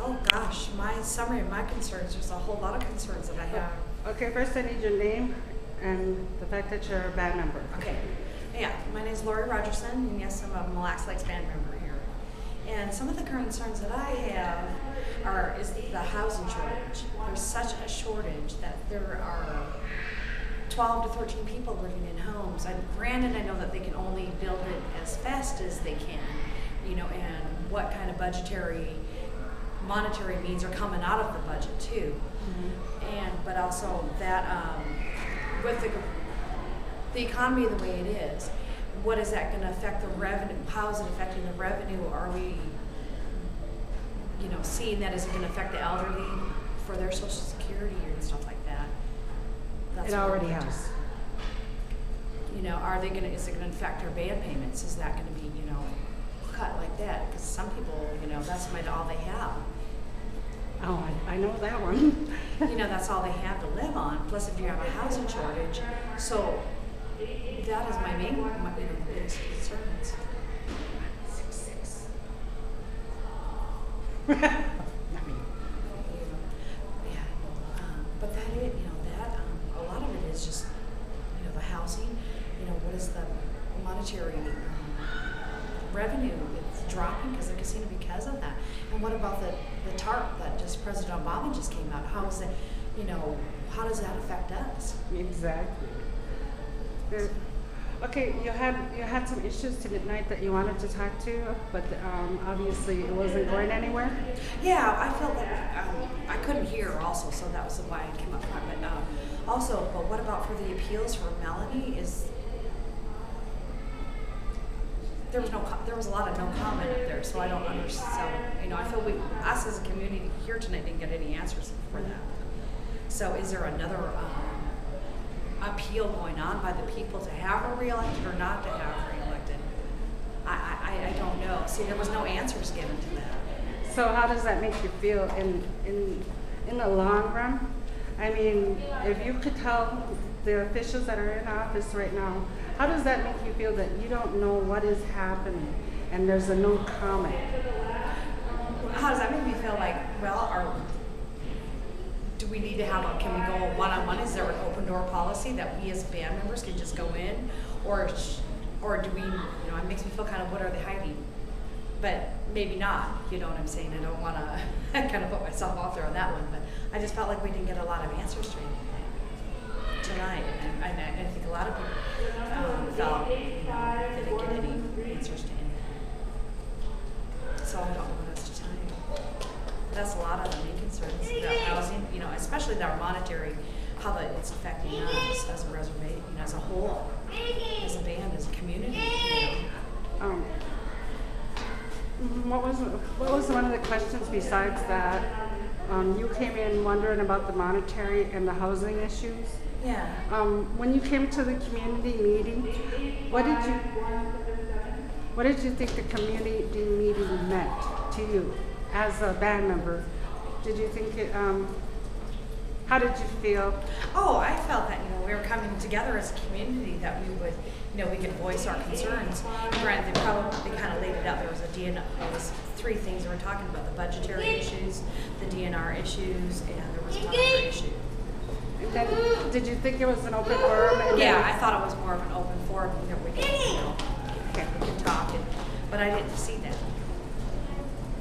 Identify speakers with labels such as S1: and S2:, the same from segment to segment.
S1: Oh gosh, my summary of my concerns, there's a whole lot of concerns that I have.
S2: Okay, first I need your name and the fact that you're a band member.
S1: Okay, yeah, my name is Lori Rogerson, and yes, I'm a Mille Lacs Lakes band member here. And some of the concerns that I have is the housing shortage. There's such a shortage that there are 12 to 13 people living in homes. And granted, I know that they can only build it as fast as they can, and what kind of monetary means are coming out of the budget too. Mm-hmm. But also that with the economy the way it is, what is that going to affect the revenue? How is it affecting the revenue? Are we, seeing that? Is it going to affect the elderly for their Social Security and stuff like that?
S2: It already has.
S1: Are they going to? Is it going to affect our band payments? Is that going to be, cut like that? Because some people, that's all they have.
S2: Oh, I know that one.
S1: That's all they have to live on. Plus, if you have a housing shortage, so that is my biggest concerns. 6'6". But that is, a lot of it is just, the housing. What is the monetary revenue? It's dropping because the casino because of that. And what about the TARP that President Obama just came out? How is it? How does that affect us?
S2: Exactly. Okay, you had some issues tonight that you wanted to talk to, but obviously it wasn't going anywhere.
S1: Yeah, I felt that I couldn't hear also, so that was why I came up front. But what about for the appeals for Melanie? There was a lot of no comment up there, so I don't understand. So I feel us as a community here tonight didn't get any answers for that. So is there another appeal going on by the people to have her reelected or not to have her reelected? I don't know. See, there was no answers given to that.
S2: So how does that make you feel in the long run? I mean, if you could tell the officials that are in office right now, how does that make you feel that you don't know what is happening and there's a no comment?
S1: How does that make me feel like, do we need to can we go one-on-one? Is there an open door policy that we as band members can just go in? Or do we, it makes me feel kind of, what are they hiding? But maybe not, you know what I'm saying? I don't want to kind of put myself out there on that one, but I just felt like we didn't get a lot of answers to anything tonight. And I think a lot of people felt they didn't get any answers to anything. So I don't know what else to tell you. That's a lot of the main concerns about housing, especially our monetary, how it's affecting us as a reservation, as a whole, as a band, as a community.
S2: What was one of the questions besides that? You came in wondering about the monetary and the housing issues.
S1: Yeah.
S2: When you came to the community meeting, what did you think the community meeting meant to you as a band member? Did you think it? How did you feel?
S1: Oh, I felt that we were coming together as a community, that we would, we could voice our concerns. Granted, they kind of laid it out. There was 3 things we were talking about: the budgetary issues, the DNR issues, and there was another issue.
S2: And then, did you think it was an open forum?
S1: Yeah, I thought it was more of an open forum that we could talk, but I didn't see that.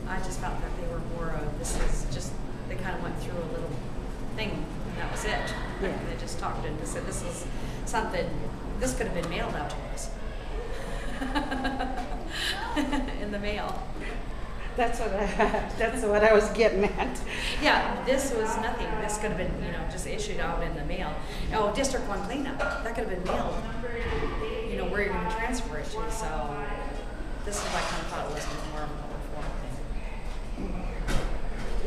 S1: I just felt that they were more of, they kind of went through a little thing, and that was it. Yeah. And they just talked and said, this is something, this could have been mailed out to us. In the mail.
S2: That's what I was getting at.
S1: Yeah, this was nothing. This could have been, just issued out in the mail. Oh, District 1 cleanup. That could have been mailed. Where you're going to transfer it to. So this is why I kind of thought it was more of an open forum thing.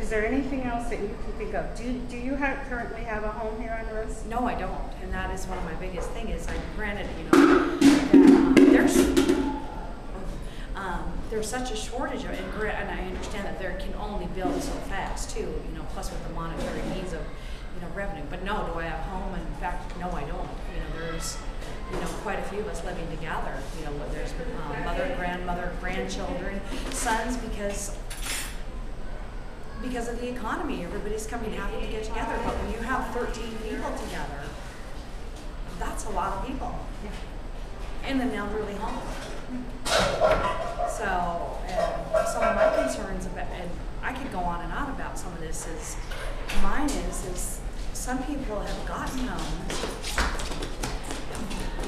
S2: Is there anything else that you can think of? Do you currently have a home here on Rose?
S1: No, I don't. And that is one of my biggest things. Granted, that there's such a shortage of, and I understand that there can only build so fast too, plus with the monetary needs of, revenue. But no, do I have a home? In fact, no, I don't. There's, quite a few of us living together. There's mother, grandmother, grandchildren, sons, because because of the economy, everybody's coming happy to get together, but when you have 13 people together, that's a lot of people. And an elderly home. So, some of my concerns about, and I could go on and on about some of this, is mine is some people have gotten homes,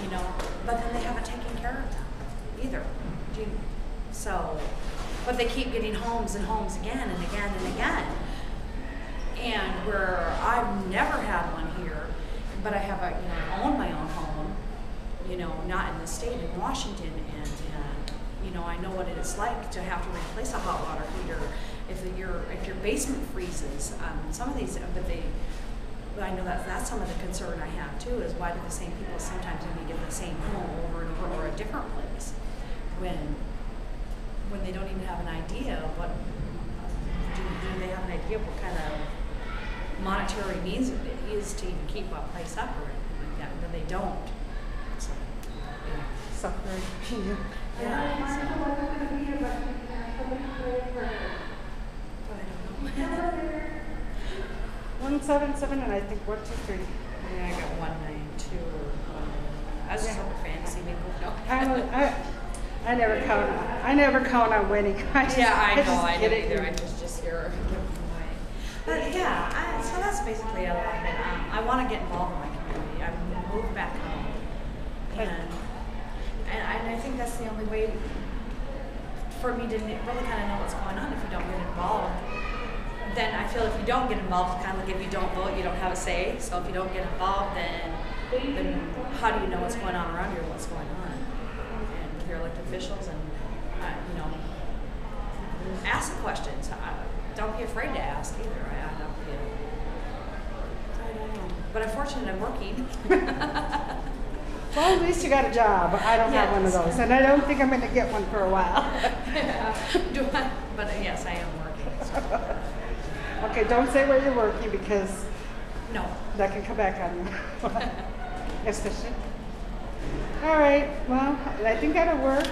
S1: you know, but then they haven't taken care of them either. So, but they keep getting homes and homes again and again and again. And where I've never had one here, but I have a, you know, I own my own home, you know, not in the state, in Washington, and you know, I know what it's like to have to replace a hot water heater if your basement freezes. Some of these, but I know that's some of the concern I have too, is why do the same people sometimes maybe get the same home over and over, or a different place, when they don't even have an idea of what, do they have an idea of what kind of monetary means it is to even keep a place up or anything like that, but they don't. So, yeah.
S2: Suffering.
S1: Yeah. So, I don't know.
S2: 177 and I think 123.
S1: Yeah, I got 192 or 1. I was just hoping fantasy bingo. No.
S2: I never count on winning.
S1: I know. I
S2: get
S1: don't
S2: it.
S1: either. I just hear giving away. But yeah, so that's basically a lot of it. I want to get involved in my community. I moved back home, and I think that's the only way for me to really kind of know what's going on. If you don't get involved, then I feel if you don't get involved, it's kind of like if you don't vote, you don't have a say. So if you don't get involved, then how do you know what's going on around you or what's going on? And with your elected officials, and you know, ask the questions. Don't be afraid to ask either. I don't feel. I don't know. But unfortunately, I'm working.
S2: Well, at least you got a job. I don't have one of those, and I don't think I'm going to get one for a while.
S1: But yes, I am working. So.
S2: Okay, don't say where you're working because
S1: no,
S2: that can come back on you. Especially. All right. Well, I think that'll work.